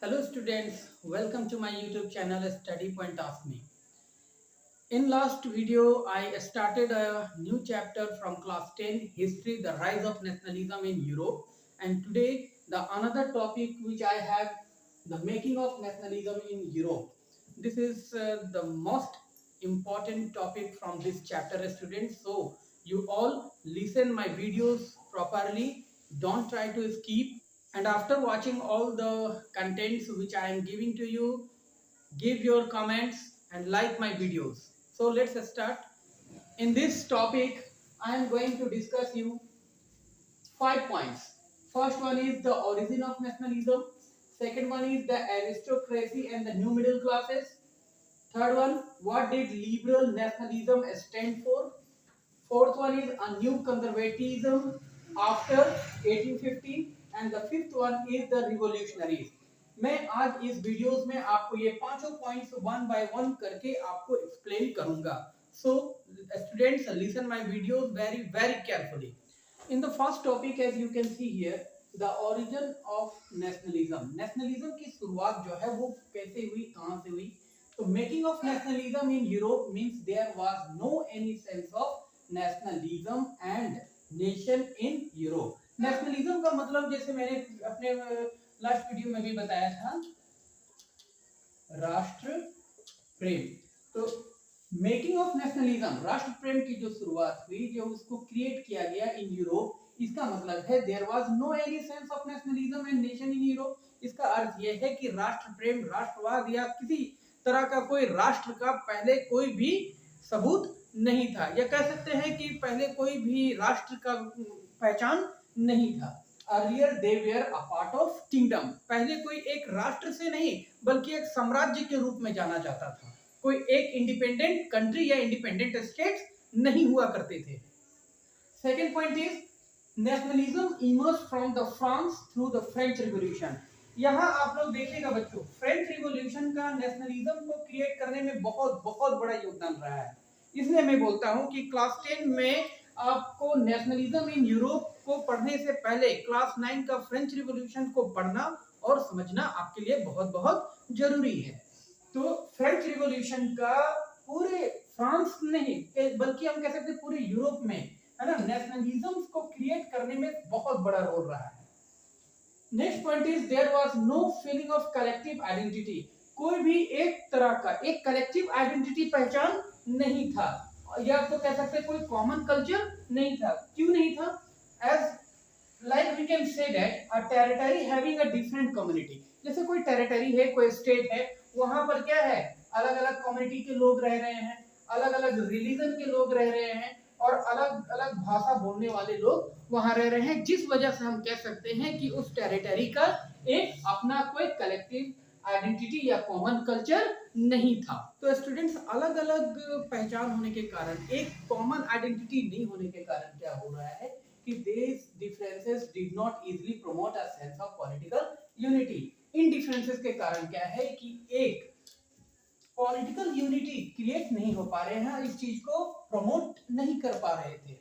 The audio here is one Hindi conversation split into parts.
Hello students, welcome to my YouTube channel Study Point Ask Me. In last video, I started a new chapter from class 10 History, the Rise of Nationalism in Europe, and today the another topic which I have, the making of nationalism in Europe. This is the most important topic from this chapter students, so you all listen my videos properly, don't try to skip, and after watching all the contents which I am giving to you, give your comments and like my videos. So let's start. In this topic, I am going to discuss you 5 points. First one is the origin of nationalism. Second one is the aristocracy and the new middle classes. Third one, what did liberal nationalism stand for? Fourth one is a new conservatism after 1850 and the fifth one is the revolutionaries. मैं आज इस वीडियोस में आपको ये पांचों पॉइंट्स वन बाय वन करके आपको एक्सप्लेन करूंगा. So students listen my videos very carefully. In the first topic, as you can see here, the origin of nationalism. Nationalism की शुरुआत जो है वो कैसे हुई, कहां से हुई? So making of nationalism in Europe means there was no any sense of nationalism and nation in Europe. Nationalism का मतलब जैसे मैंने अपने लास्ट वीडियो में भी बताया था, राष्ट्र प्रेम. तो मेकिंग ऑफ नेशनलिज्म, राष्ट्र प्रेम की जो शुरुआत हुई, जो उसको क्रिएट किया गया इन यूरोप, इसका मतलब है there was no any sense of nationalism and nation in Europe. इसका अर्थ यह है कि राष्ट्र प्रेम, राष्ट्रवाद या किसी तरह का कोई राष्ट्र का पहले कोई भी सबूत नहीं था, या कह सकते हैं कि पहले कोई भी राष्ट्र का पहचान नहीं था. Earlier they were a part of kingdom. पहले कोई एक राष्ट्र से नहीं बल्कि एक साम्राज्य के रूप में जाना जाता था. कोई एक इंडिपेंडेंट कंट्री या इंडिपेंडेंट स्टेट नहीं हुआ करते थे. Second point is nationalism emerge from the France through the French revolution. यहाँ आप लोग देखिएगा बच्चों, फ्रेंच रिवॉल्यूशन का नेशनलिज्म को क्रिएट करने में बहुत बड़ा योगदान रहा है. इसलिए मैं बोलता हूँ कि क्लास 10 में आपको नेशनलिज्म इन यूरोप को पढ़ने से पहले क्लास 9 का फ्रेंच रिवॉल्यूशन को पढ़ना और समझना आपके लिए बहुत जरूरी है. तो फ्रेंच रिवॉल्यूशन का पूरे फ्रांस नहीं बल्कि हम कह सकते हैं पूरे यूरोप में, है ना, नेशनलिज्म को क्रिएट करने में बहुत बड़ा रोल रहा है. Next point is there was no feeling of collective identity. कोई भी एक तरह का एक कलेक्टिव आइडेंटिटी पहचान नहीं था, या तो कह सकते हैं कोई कॉमन कल्चर नहीं था. क्यों नहीं था? As like we can say that a territory having a different community. जैसे कोई टेरिटरी है, कोई स्टेट है, वहां पर क्या है, अलग अलग कम्युनिटी के लोग रह रहे हैं, अलग अलग रिलीजन के लोग रह रहे हैं और अलग अलग भाषा बोलने वाले लोग वहां रह रहे हैं, जिस वजह से हम कह सकते हैं कि उस टेरिटरी का एक अपना कोई कलेक्टिव आइडेंटिटी या कॉमन कल्चर नहीं था. तो स्टूडेंट्स, अलग अलग पहचान होने के कारण, एक कॉमन आइडेंटिटी नहीं होने के कारण क्या हो रहा है कि these differences did not easily promote a sense of political unity. In differences के कारण क्या है कि एक पॉलिटिकल यूनिटी क्रिएट नहीं हो पा रहे हैं, इस चीज को प्रमोट नहीं कर पा रहे थे.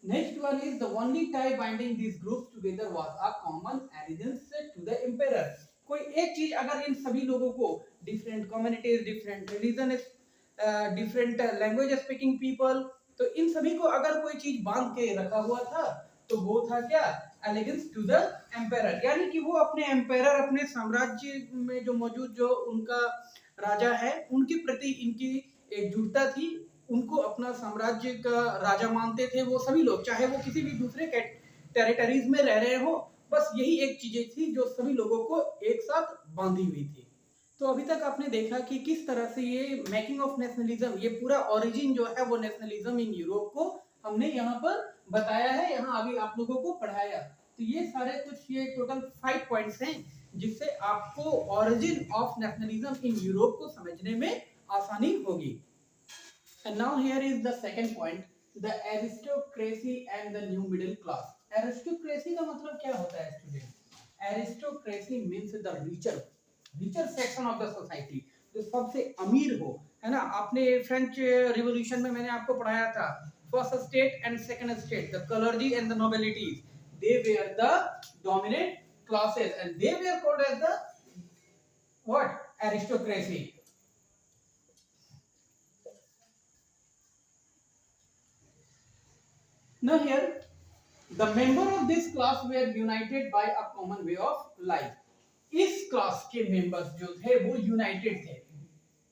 Next one is the only tie binding this groups together was a common allegiance to the emperor. कोई एक चीज अगर इन सभी लोगों को, different communities, different religion, different language speaking people, तो इन सभी को अगर कोई चीज बांध के रखा हुआ था तो वो था क्या? Allegiance to the empire. यानी कि वो अपने एम्पायर, अपने साम्राज्य में जो मौजूद जो उनका राजा है, उनके प्रति इनकी एकजुटता थी, उनको अपना साम्राज्य का राजा मानते थे वो सभी लोग, चाहे वो किसी भी दूसरे टेरिटरीज में रह रहे हो. बस यही एक चीजें थी जो सभी लोगों को एक साथ बांधी हुई थी. तो अभी तक आपने देखा कि किस तरह से ये मेकिंग ऑफ नेशनलिज्म, ये पूरा ओरिजिन जो है वो नेशनलिज्म इन यूरोप को हमने यहाँ पर बताया है, यहाँ अभी आप लोगों को पढ़ाया. तो ये सारे कुछ ये टोटल 5 पॉइंट्स हैं जिससे आपको origin of nationalism in Europe को समझने में आसानी होगी. And now here is the second point, the aristocracy and the new middle class. Aristocracy का मतलब क्या होता है student? Aristocracy means the richer section of the society, जो सबसे अमीर हो, है ना. आपने फ्रेंच रिवॉल्यूशन में मैंने आपको पढ़ाया था, first state and second state, the clergy and the nobilities, they were the dominant classes and they were called as the what? Aristocracy. Now here, the member of this class were united by a common way of life. इस क्लास के मेंबर्स जो थे वो यूनाइटेड थे.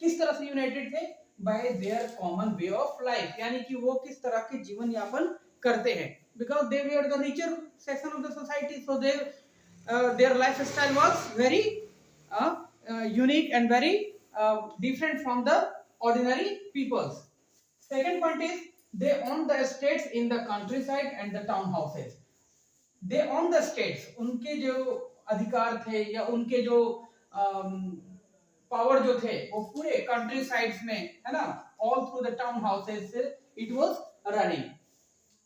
किस तरह से यूनाइटेड थे? Bye their common way of life, यानी कि वो किस तरह के जीवन यापन करते हैं. Because they were the richer section of the society, so their lifestyle was very unique and very different from the ordinary people's. Second point is they owned the estates in the countryside and the town houses. They owned the states, उनके जो अधिकार थे या उनके जो पावर जो थे वो पूरे कंट्री साइड्स में है ना, all through the town houses it was running.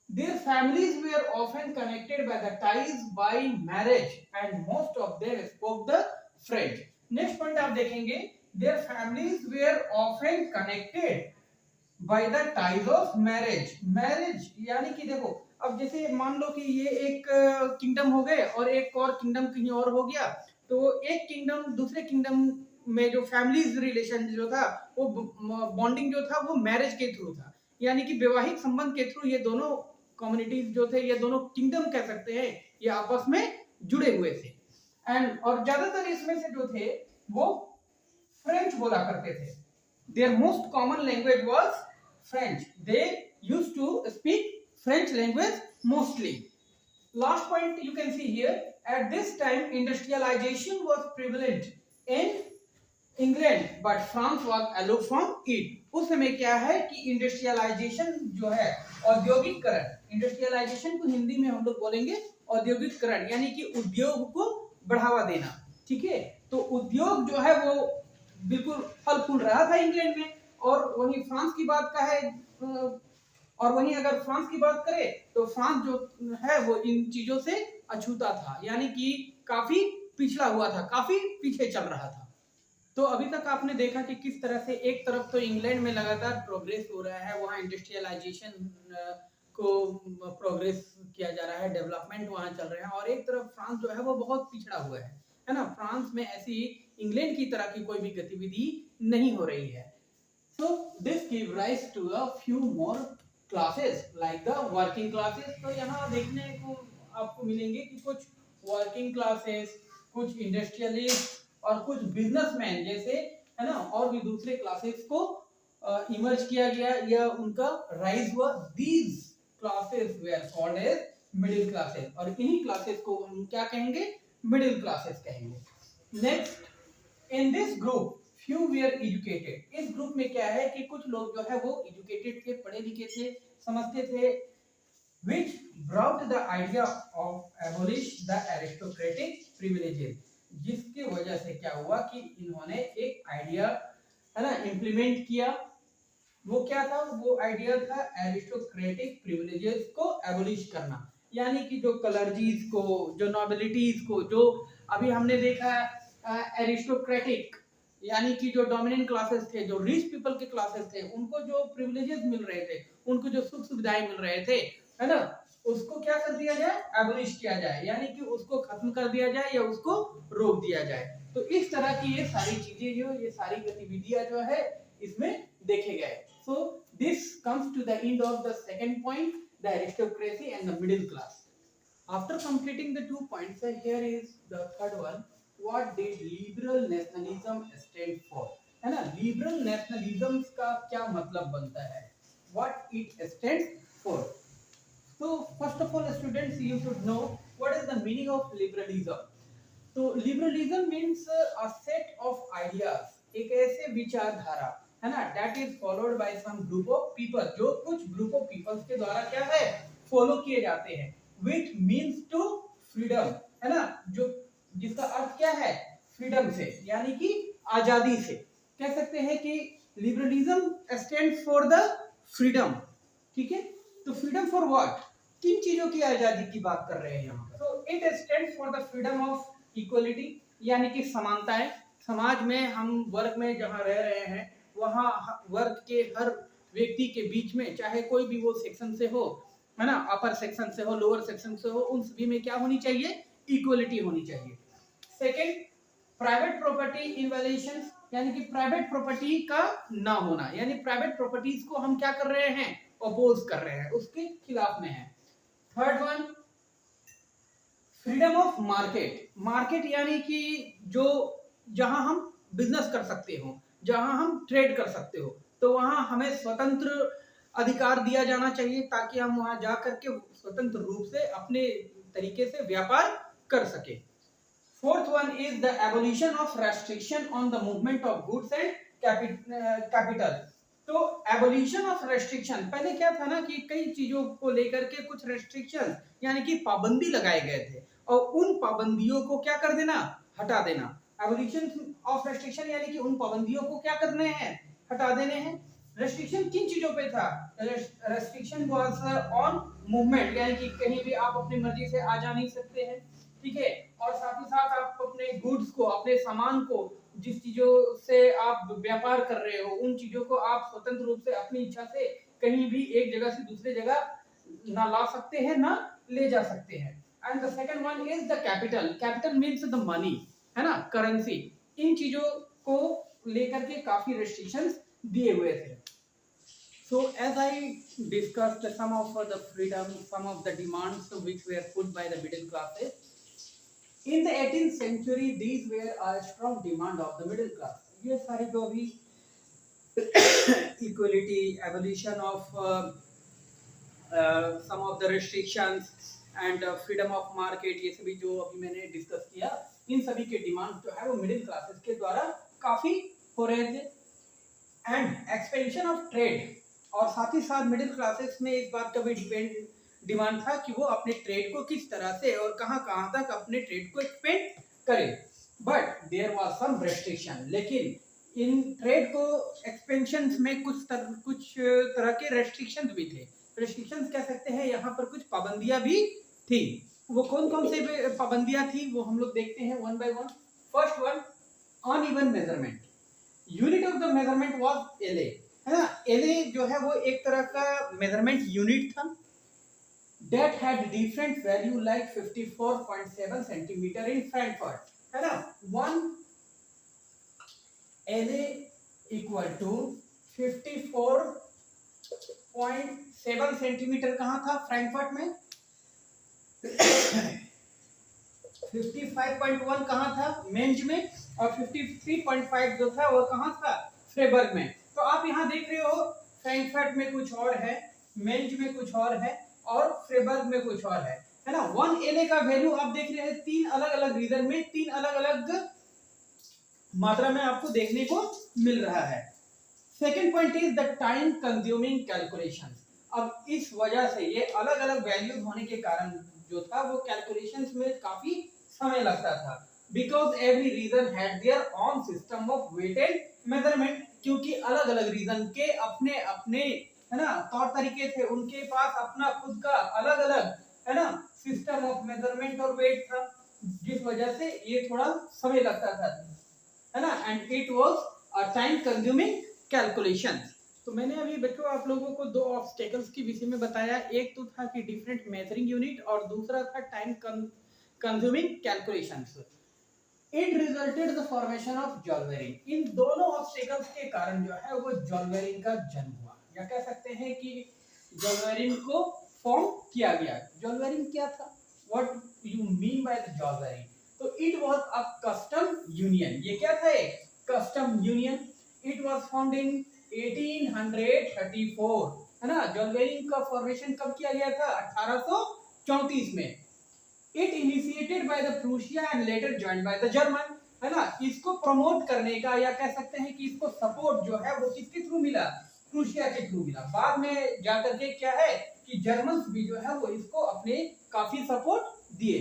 Their families were often connected by the ties by marriage and most of them spoke the French. Next point आप देखेंगे, their families were often connected by the ties of marriage. Marriage यानी कि देखो, अब जैसे मान लो कि ये एक किंगडम हो गए और एक और किंगडम कहीं और हो गया, तो एक किंगडम दूसरे किंगडम में जो फैमिलीज रिलेशन जो था वो बॉन्डिंग जो था वो मैरिज के थ्रू था, यानी कि वैवाहिक संबंध के थ्रू ये दोनों कम्युनिटीज जो थे, ये दोनों किंगडम कह सकते हैं, ये आपस में जुड़े हुए थे. एंड और ज्यादातर इसमें से जो थे वो फ्रेंच बोला करते थे. Their most common language was French. They used to speak French language mostly. Last point you can see here, at this time industrialisation was prevalent in England but France was aloof from it. उस समय क्या है कि इंडस्ट्रियलाइजेशन जो है, औद्योगिकरण, इंडस्ट्रियलाइजेशन को हिंदी में हम लोग बोलेंगे औद्योगिकरण, यानी कि उद्योग को बढ़ावा देना. ठीक है, तो उद्योग जो है वो बिल्कुल फल फूल रहा था इंग्लैंड में. और वहीं फ्रांस की बात का है, और वहीं अगर फ्रांस की बात करें तो फ्रांस जो है वो इन चीजों से अछूता था, यानी कि काफी पिछड़ा हुआ था, काफी पीछे चल रहा था. तो अभी तक आपने देखा कि किस तरह से एक तरफ तो इंग्लैंड में लगातार प्रोग्रेस हो रहा है, वहाँ इंडस्ट्रियलाइजेशन को प्रोग्रेस किया जा रहा है, डेवलपमेंट वहाँ चल रहे हैं, और एक तरफ फ्रांस जो है वो बहुत पिछड़ा हुआ है ना. फ्रांस में ऐसी इंग्लैंड की तरह की कोई भी गतिविधि नहीं हो रही है. So this give rise to a few more classes like the working classes. तो यहाँ देखने को आपको मिलेंगे कि कुछ वर्किंग क्लासेस, कुछ इंडस्ट्रियलिस्ट और कुछ बिजनेसमैन जैसे है ना, और भी दूसरे क्लासेस को इमर्ज किया गया या उनका राइज हुआ. These classes were called as middle classes, और इन्हीं क्लासेस को हम क्या कहेंगे? मिडिल क्लासेस कहेंगे. Next, in this group few were educated. इस ग्रुप में क्या है कि कुछ लोग जो है वो एजुकेटेड थे, पढ़े लिखे थे, समझते थे, which brought the idea of abolish the aristocratic privileges. जिसके वजह से क्या हुआ कि इन्होंने एक आइडिया है ना इम्प्लीमेंट किया. वो क्या था? वो आइडिया था एरिस्टोक्रेटिक प्रिविलेजेस को एबोलिश करना, यानी कि जो क्लर्जीज को, जो नोबिलिटीज को, जो अभी हमने देखा एरिस्टोक्रेटिक यानी कि जो डोमिनेंट क्लासेस थे, जो रिच पीपल के क्लासेस थे, उनको जो प्रिविलेजेस मिल रहे थे, उनको जो सुख सुविधाएं मिल रहे थे, है ना, उसको क्या कर दिया जाए? एबोलिश किया जाए, यानी कि उसको खत्म कर दिया जाए या उसको रोक दिया जाए. तो इस तरह की ये सारी चीजें जो, ये सारी गतिविधियां जो है इसमें देखे गए. So this comes to the end of the second point, the aristocracy and the middle class. After completing the 2 points, here is the third one. What did liberal nationalism stand for? है ना, लिबरल नेशनलिज्म का क्या मतलब बनता है? What it stands for? So first of all, students, you should know what is the meaning of liberalism. तो liberalism means a set of ideas, एक ऐसे विचारधारा है ना, that is followed by some group of people, जो कुछ group of people के द्वारा क्या है फॉलो किए जाते हैं, which means to freedom, है ना, जो जिसका अर्थ क्या है? फ्रीडम से, यानी कि आजादी से. कह सकते हैं कि liberalism stands for the freedom. ठीक है, तो फ्रीडम फॉर व्हाट? किन चीजों की आजादी की बात कर रहे हैं यहाँ पर? तो it stands for the freedom of equality, यानी कि समानताएं. समाज में हम वर्ग में जहाँ रह रहे हैं वहाँ वर्ग के हर व्यक्ति के बीच में, चाहे कोई भी वो सेक्शन से हो, है ना, अपर सेक्शन से हो, लोअर सेक्शन से हो, उन सभी में क्या होनी चाहिए? इक्वलिटी होनी चाहिए. सेकेंड, प्राइवेट प्रॉपर्टी इन्वेलेशन यानी कि प्राइवेट प्रॉपर्टी का ना होना, यानी प्राइवेट प्रॉपर्टीज को हम क्या कर रहे हैं, अपोज कर रहे हैं, उसके खिलाफ में है। Third one, freedom of market. Market यानी कि जो जहां हम बिजनेस कर सकते हो, जहां हम ट्रेड कर सकते हो, तो वहां हमें स्वतंत्र अधिकार दिया जाना चाहिए ताकि हम वहां जा करके स्वतंत्र रूप से अपने तरीके से व्यापार कर सके। Fourth one is the abolition of restriction on the movement of goods and capital. तो एबोलिशन ऑफ रेस्ट्रिक्शन, पहले क्या था ना कि कई चीजों को लेकर के कुछ रेस्ट्रिक्शन यानी कि पाबंदी लगाए गए थे, और उन पाबंदियों को क्या कर देना, हटा देना। एबोलिशन ऑफ रेस्ट्रिक्शन यानी कि उन पाबंदियों को क्या करने हैं, हटा देने हैं। रेस्ट्रिक्शन किन चीजों पे था, रेस्ट्रिक्शन वाज ऑन मूवमेंट, यानी कि कहीं भी आप अपनी मर्जी से आ जा नहीं सकते हैं, ठीक है। और साथ ही साथ आप अपने गुड्स को, अपने सामान को, जिस चीजों से आप व्यापार कर रहे हो उन चीजों को आप स्वतंत्र रूप से अपनी इच्छा से कहीं भी एक जगह से दूसरे जगह ना ला सकते हैं, ना ले जा सकते हैं। And the second one is the capital. Capital means the money, है ना, करेंसी। इन चीजों को लेकर के काफी रेस्ट्रिक्शंस दिए हुए थे। So as I discussed some of the freedom, some of the demands which were put by the middle classes, in the 18th century these were a strong demand of the middle class. ये सारी जो भी equality, abolition of some of the restrictions and freedom of market, ये सभी जो अभी मैंने डिस्कस किया, इन सभी के डिमांड जो है वो मिडिल क्लासेस के द्वारा काफी हो रहे थे। एंड एक्सपेंशन ऑफ ट्रेड, और साथ ही साथ मिडिल क्लासेस में इस बात का भी डिमांड था कि वो अपने ट्रेड को किस तरह से और कहां तक अपने ट्रेड को एक्सपेंड करे। But there was some restriction, लेकिन इन ट्रेड को एक्सपेंशन में कुछ तरह के रेस्ट्रिक्शंस भी थे। रेस्ट्रिक्शंस कह सकते हैं, यहाँ पर कुछ पाबंदियां भी थी। वो कौन कौन से पाबंदियां थी वो हम लोग देखते हैं one by one. First one, uneven measurement. Unit of the measurement was LA, है ना। एलए जो है वो एक तरह का मेजरमेंट यूनिट था। That had different value like 54.7 centimeter in Frankfurt, है ना। 1 LA equal to 54.7 सेंटीमीटर कहाँ था, फ्रैंकफर्ट में। 55.1 कहाँ था, मेंज में, और 53.5 जो था वो कहाँ था, फ्रेबर्ग में। तो आप यहाँ देख रहे हो फ्रैंकफर्ट में कुछ और है, मेंज में कुछ और है, और फ्रेबर्ग में कुछ और है ना। 1 एलए का वैल्यू आप देख रहे हैं तीन अलग अलग रीजन में, तीन अलग अलग मात्रा में आपको देखने को मिल रहा है। Second point is the time consuming calculation. अब इस वजह से ये अलग अलग वैल्यूज होने के कारण जो था वो कैलकुलेशंस में काफी समय लगता था। Because every region had their own system of weighted measurement, क्योंकि अलग अलग रीजन के अपने अपने, है ना, तौर तरीके थे, उनके पास अपना खुद का अलग अलग, है ना, सिस्टम ऑफ मेजरमेंट और वेट था, जिस वजह से ये थोड़ा समय लगता था, है ना। And it was a time consuming calculation. तो मैंने अभी बच्चों आप लोगों को दो ऑब्स्टेकल्स के विषय में बताया। एक तो था कि डिफरेंट मेजरिंग यूनिट, और दूसरा था time consuming calculations. It resulted the formation of Zollverein. इन दोनों ऑब्स्टेकल्स के कारण जो है वो जॉलवेरिंग का जन्म हुआ, या कह सकते हैं कि जॉलवेरिंग को फॉर्म किया गया। जॉलवेरिंग क्या था, what you mean by the Zollverein? तो it was a custom union. ये क्या था, एक custom union. It was found in 1834, है ना। जॉलवेरिंग का फॉर्मेशन कब किया गया था, 1834 में। It initiated by the Prussia and later joined by the German, है ना। इसको प्रमोट करने का, या कह सकते हैं कि इसको सपोर्ट जो है वो किसके थ्रू मिला, प्रूशिया के थ्रू मिला। बाद में जाकर के क्या है कि जर्मन्स भी जो है वो इसको अपने काफी सपोर्ट दिए।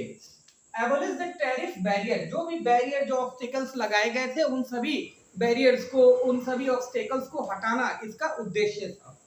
एबोलिश द टैरिफ बैरियर, जो भी बैरियर, जो ऑब्स्टेकल्स लगाए गए थे, उन सभी बैरियर्स को, उन सभी ऑब्स्टेकल्स को हटाना इसका उद्देश्य था।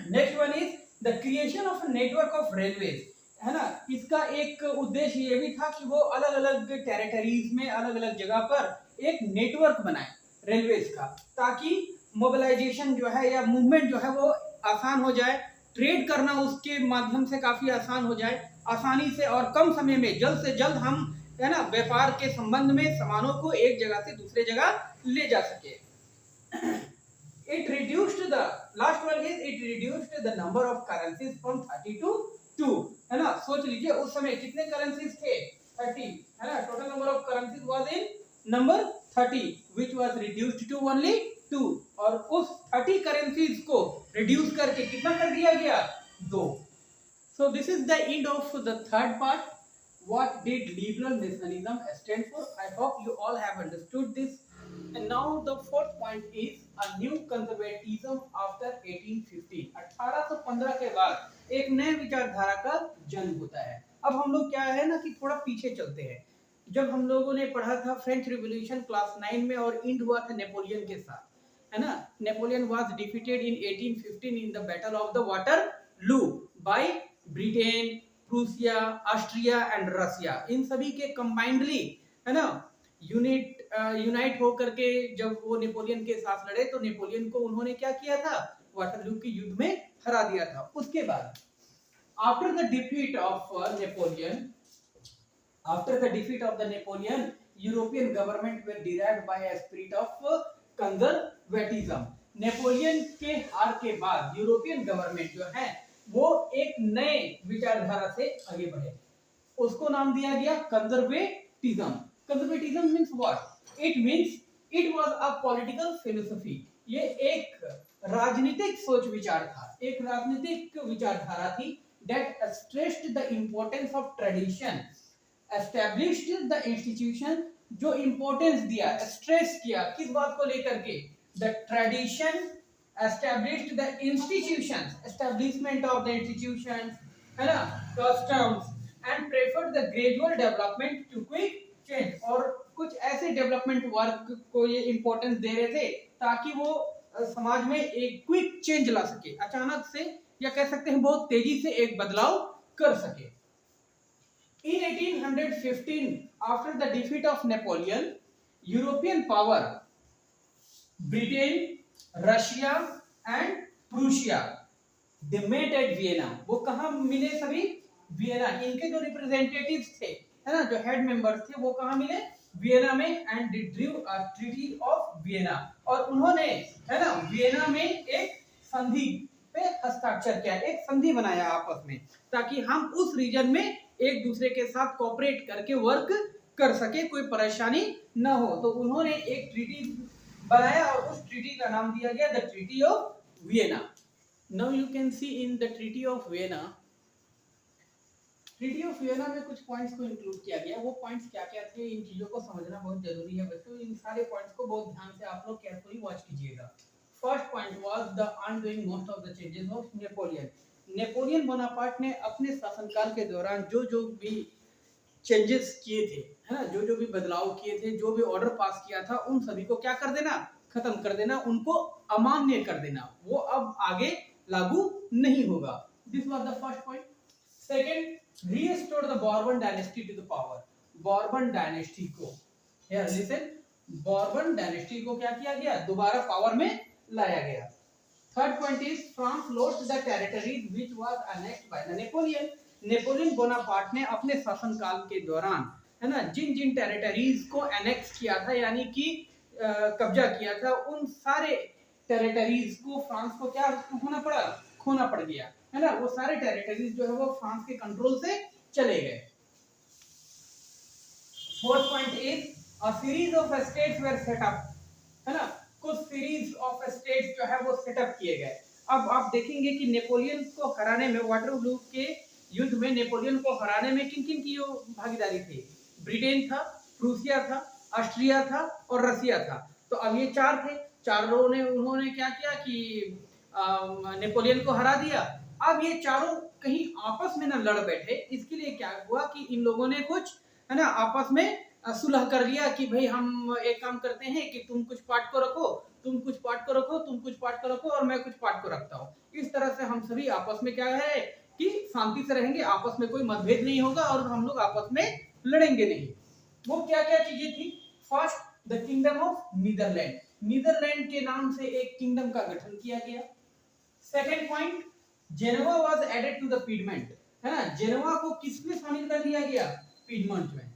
Next one is the creation of a network of railways, है ना। इसका एक उद्देश्य ये भी था कि वो अलग अलग टेरिटरीज में, अलग अलग जगह पर एक नेटवर्क बनाए रेलवेज का, ताकि मोबिलाइजेशन जो है या मूवमेंट जो है वो आसान हो जाए, ट्रेड करना उसके माध्यम से काफी आसान हो जाए, आसानी से और कम समय में जल्द से जल्द हम है ना, व्यापार के संबंध में सामानों को एक जगह से दूसरे जगह ले जा सके। It reduced the last one is it reduced the number of currencies from 30 to 2, है ना। सोच लीजिए उस समय कितने करेंसीज थे, 30, है ना। Total number of currencies was in number 30 which was reduced to only 2, और उस 30 करेंसीज को रिड्यूस करके कितना कर दिया गया, 2। So this is the end of the third part. What did liberal nationalism stand for? I hope you all have understood this. And now the fourth point is a new conservatism after 1815. 1815 के बाद एक नए विचारधारा का जन्म होता है। अब हम लोग क्या है ना कि थोड़ा पीछे चलते हैं। जब हम लोगों ने पढ़ा था फ्रेंच रिवॉल्यूशन क्लास 9 में और इंड हुआ था नेपोलियन के साथ, है ना। Napoleon was defeated in 1815 in the battle of the Waterloo by Britain, Prussia, Austria and Russia. इन सभी के कंबाइंडली, है ना, यूनाइट होकर के जब वो नेपोलियन के साथ लड़े तो नेपोलियन को उन्होंने क्या किया था, वाटरलू के युद्ध में हरा दिया था। उसके बाद after the defeat of Napoleon European government were derived bye a spirit of conservatism. Napoleon के हार के बाद यूरोपियन गवर्नमेंट जो है वो एक नए विचारधारा से आगे बढ़े। उसको नाम दिया गया conservatism. Conservatism means what? It means it was a political philosophy. ये एक राजनीतिक सोच विचार था, एक राजनीतिक विचारधारा थी that stressed the importance of tradition, established the institution, जो importance दिया, stress किया किस बात को लेकर के, the tradition, established the institutions, establishment of the institutions, है ना, customs, and preferred the gradual development to quick change. और कुछ ऐसे डेवलपमेंट वर्क को ये इंपॉर्टेंस दे रहे थे ताकि वो समाज में एक क्विक चेंज ला सके, अचानक से या कह सकते हैं बहुत तेजी से एक बदलाव कर सके। In 1815 after the defeat of Napoleon, European power Britain, Russia and Prussia they met at Vienna. वो कहां मिले सभी, वियना। इनके जो रिप्रेजेंटेटिव्स थे, है ना, जो हेड मेंबर्स थे, वो कहां मिले, वियना में, and drew a treaty of Vienna. और उन्होंने, है ना, वियना में एक संधि पे हस्ताक्षर किया, एक संधि बनाया आपस में, ताकि हम उस रीजन में एक दूसरे के साथ कोऑपरेट करके वर्क कर सके, कोई परेशानी न हो। तो उन्होंने एक ट्रीटी बनाया और उस ट्रीटी का नाम दिया गया the treaty of Vienna. Now you can C in the treaty of Vienna, treaty of Vienna में कुछ पॉइंट्स को इंक्लूड किया गया। वो पॉइंट्स क्या क्या थे, इन चीजों को समझना बहुत जरूरी है बच्चों। इन सारे पॉइंट्स को बहुत ध्यान से आप लोग केयरफुली वॉच कीजिएगा। First point was the undoing most of the changes of Napoleon. Napoleon Bonaparte ने अपने शासनकाल के दौरान जो जो भी चेंजेस किए थे, है ना, जो जो भी बदलाव किए थे, जो भी ऑर्डर पास किया था, उन सभी को क्या कर देना, खत्म कर देना, उनको अमान्य कर देना। वो अब आगे लागू नहीं होगा। This was the first point. Second, restored the Bourbon dynasty to the power. Bourbon dynasty को, here listen, Bourbon dynasty को क्या किया गया, दोबारा पावर में लाया गया। Third point is France lost the territories which was annexed by the Napoleon. Napoleon Bonaparte ने अपने शासनकाल के दौरान, है ना, जिन जिन टेरिटरीज को एनेक्स किया था, यानी कि कब्जा किया था, उन सारे टेरिटरीज को फ्रांस को क्या होना पड़ा, खोना पड़ गया, है ना। वो सारे टेरिटरीज जो है वो फ्रांस के कंट्रोल से चले गए। Fourth point is a series of states were set up, है ना, कुछ सीरीज ऑफ स्टेट्स जो है वो सेटअप किए गए। अब आप देखेंगे कि नेपोलियन को हराने में, वाटरलू के युद्ध में नेपोलियन को हराने में किन किन की भागीदारी थी, ब्रिटेन था, प्रूसिया था, ऑस्ट्रिया था और रसिया था। तो अब ये चार थे, चारों ने उन्होंने क्या किया कि नेपोलियन को हरा दिया। अब ये चारों कहीं आपस में ना लड़ बैठे, इसके लिए क्या हुआ कि इन लोगों ने कुछ, है ना, आपस में सुलह कर लिया कि भाई हम एक काम करते हैं कि तुम कुछ पार्ट को रखो, तुम कुछ पार्ट को रखो, तुम कुछ पार्ट को रखो और मैं कुछ पार्ट को रखता हूँ। इस तरह से हम सभी आपस में क्या है कि शांति से रहेंगे, आपस में कोई मतभेद नहीं होगा और हम लोग आपस में लड़ेंगे नहीं। वो क्या क्या चीजें थी, first the kingdom of Netherland, Netherland के नाम से एक किंगडम का गठन किया गया। Second point, Geneva was added to the Piedmont, है ना, जेनेवा को किसमें शामिल कर लिया गया, पीडमेंट में।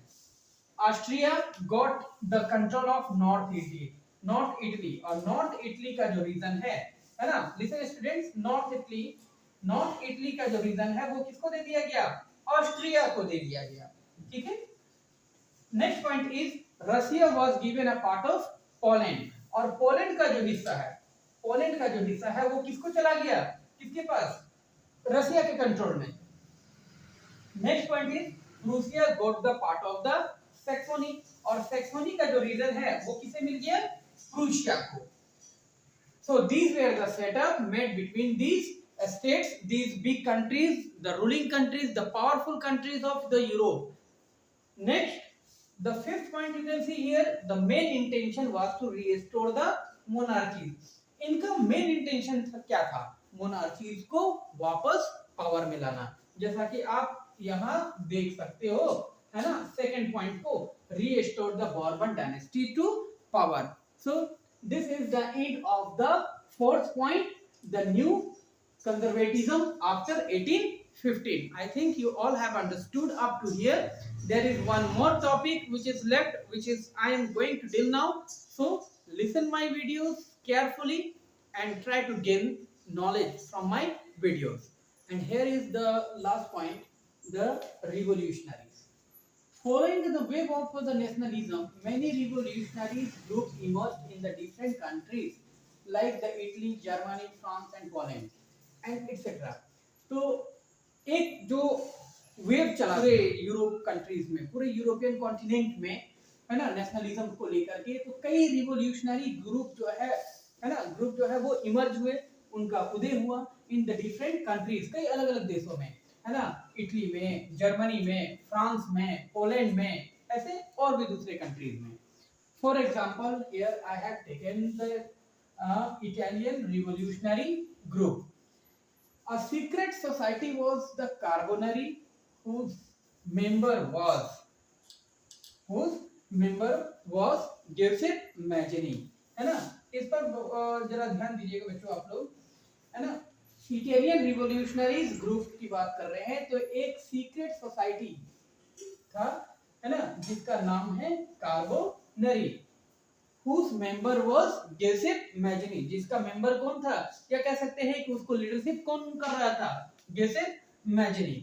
Austria got the control of north Italy. North Italy, और नॉर्थ इटली का जो रीजन है ना, लिसन स्टूडेंट्स, नॉर्थ इटली का जो रीजन है वो किसको दे दिया गया? ऑस्ट्रिया को दे दिया गया। ठीक है। Next point is Russia was given a part of Poland, और पोलैंड का जो हिस्सा है, पोलैंड का जो हिस्सा है वो किसको चला गया? किसके पास? रशिया के कंट्रोल में। Next point is Prussia got the part of the Saxony, और सैक्सोनी का जो रीजन है वो किसे मिल गया? प्रूसिया को। So these were the setup made between these states, these big countries, the ruling countries, the powerful countries of the Europe. Next, the fifth point you can see here, the main intention was to restore the monarchies. इनका main intention क्या था? Monarchies को वापस पावर में लाना, जैसा कि आप यहाँ देख सकते हो, है ना? सेकंड पॉइंट को, restore the Bourbon dynasty to power. So this is the end of the fourth point, the new conservatism after 1815. I think you all have understood up to here. There is one more topic which is left, which is I am going to deal now. So listen my videos carefully and try to gain knowledge from my videos. And here is the last point, the revolutionaries. Following the wave of the nationalism, many revolutionary groups emerged in the different countries like the Italy, Germany, France and Poland and etc. तो एक जो वेव चला पूरे यूरोप कंट्रीज में, पूरे यूरोपियन कॉन्टिनेंट में, है ना, नेशनलिज्म को लेकर के, तो कई रिवोल्यूशनरी ग्रुप जो है ना, ग्रुप जो है वो इमर्ज हुए, उनका उदय हुआ इन द डिफरेंट कंट्रीज, कई अलग अलग देशों में, है ना, इटली में, जर्मनी में, फ्रांस में, पोलैंड में, ऐसे और भी दूसरे कंट्रीज में। For example here I have taken the Italian revolutionary group. A secret society was the Carbonari, whose member was Giuseppe Mazzini, है ना? इस पर जरा ध्यान दीजिएगा बच्चों आप लोग, है ना? इटालियन रिवोल्यूशनरीज ग्रुप की बात कर रहे हैं, तो एक सीक्रेट सोसाइटी था, है ना, जिसका नाम है Carbonari, whose member was Giuseppe Mazzini, जिसका मेंबर कौन था? क्या कह सकते हैं कि उसको लीडरशिप कौन कर रहा था? Giuseppe Mazzini.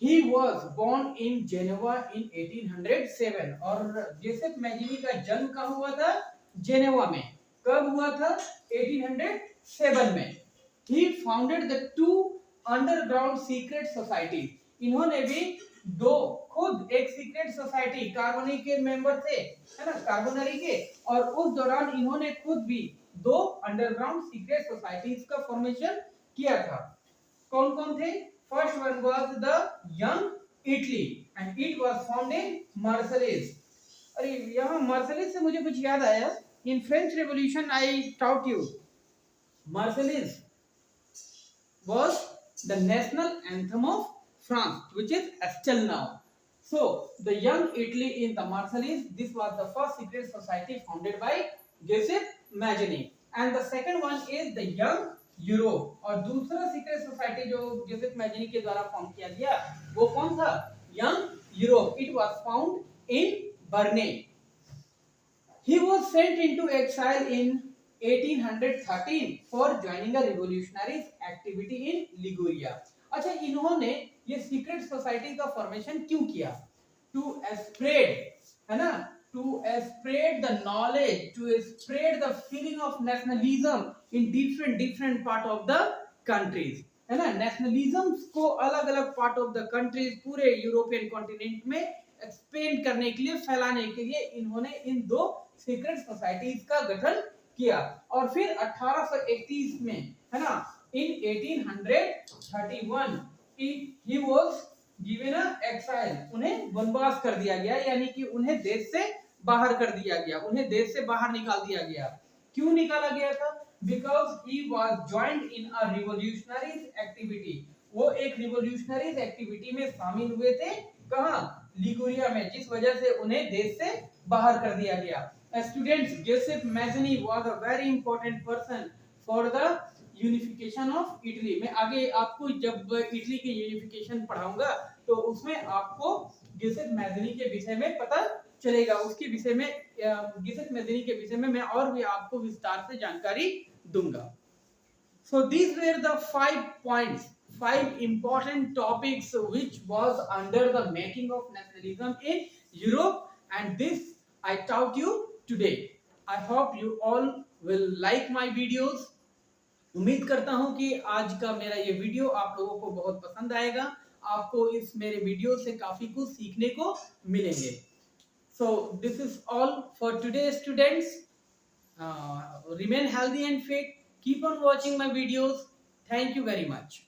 He was born in Geneva in 1807, और Giuseppe Mazzini का जन्म कहाँ हुआ था? जेनेवा में। कब हुआ था? 1807 में। He founded the two underground secret societies. इन्होंने भी दो, खुद एक सीक्रेट सोसाइटी, कार्बोनरी के मेंबर थे, है ना, कार्बोनरी के, और उस दौरान इन्होंने खुद भी दो अंडरग्राउंड सीक्रेट सोसाइटीज का फॉर्मेशन किया था। कौन कौन थे? First one was the young Italy and it was found इन मार्सेलिस। अरे यहाँ मार्सेलिस से मुझे कुछ याद आया, in French revolution I taught you, मार्सेलिस was the national anthem of France, which is still now. So the young Italy in the Marseillais, this was the first secret society founded by Giuseppe Mazzini, and the second one is the young Europe, और दूसरा सीक्रेट सोसाइटी जो Giuseppe Mazzini के द्वारा फॉर्म किया गया वो कौन था? Young Europe. It was found in Berne. He was sent into exile in 1813 for joining a revolutionary activity in Liguria. अच्छा, इन्होंने ये सीक्रेट सोसाइटी का फॉर्मेशन क्यों किया? टू स्प्रेड, है ना, to spread the knowledge, to spread the feeling of nationalism in different part of the countries, है ना, नेशनलिज्म को अलग अलग पार्ट ऑफ द कंट्रीज, पूरे यूरोपियन कॉन्टिनेंट में एक्सपेंड करने के लिए, फैलाने के लिए इन्होंने इन दो सीक्रेट सोसाइटीज का गठन किया। और फिर 1831 में, है ना, in 1831 he was given a exile, उन्हें वनवास कर दिया गया, यानी कि उन्हें देश से बाहर कर दिया गया, उन्हें देश से बाहर निकाल दिया गया। क्यों निकाला गया था? Because he was joined in a revolutionary activity, वो एक रिवोल्यूशनरी एक्टिविटी में शामिल हुए थे। कहाँ? लिगुरिया में, जिस वजह से उन्हें देश से बाहर कर दिया गया। Students, Giuseppe Mazzini was a very important person for the unification of Italy. मैं आगे आपको जब इटली की यूनिफिकेशन पढ़ाऊंगा तो उसमें आपको गिसेट मैजनी के विषय में पता चलेगा। उसके विषय में गिसेट मैजनी के विषय में मैं और भी आपको विस्तार से जानकारी दूंगा। So these were the 5 points, 5 important topics which was under the making of nationalism in Europe, and this I taught you today. I hope you all will like my videos. उम्मीद करता हूं कि आज का मेरा ये वीडियो आप लोगों को बहुत पसंद आएगा। आपको इस मेरे वीडियो से काफी कुछ सीखने को मिलेंगे। So this is all for today, students. Remain healthy and fit. Keep on watching my videos. Thank you very much.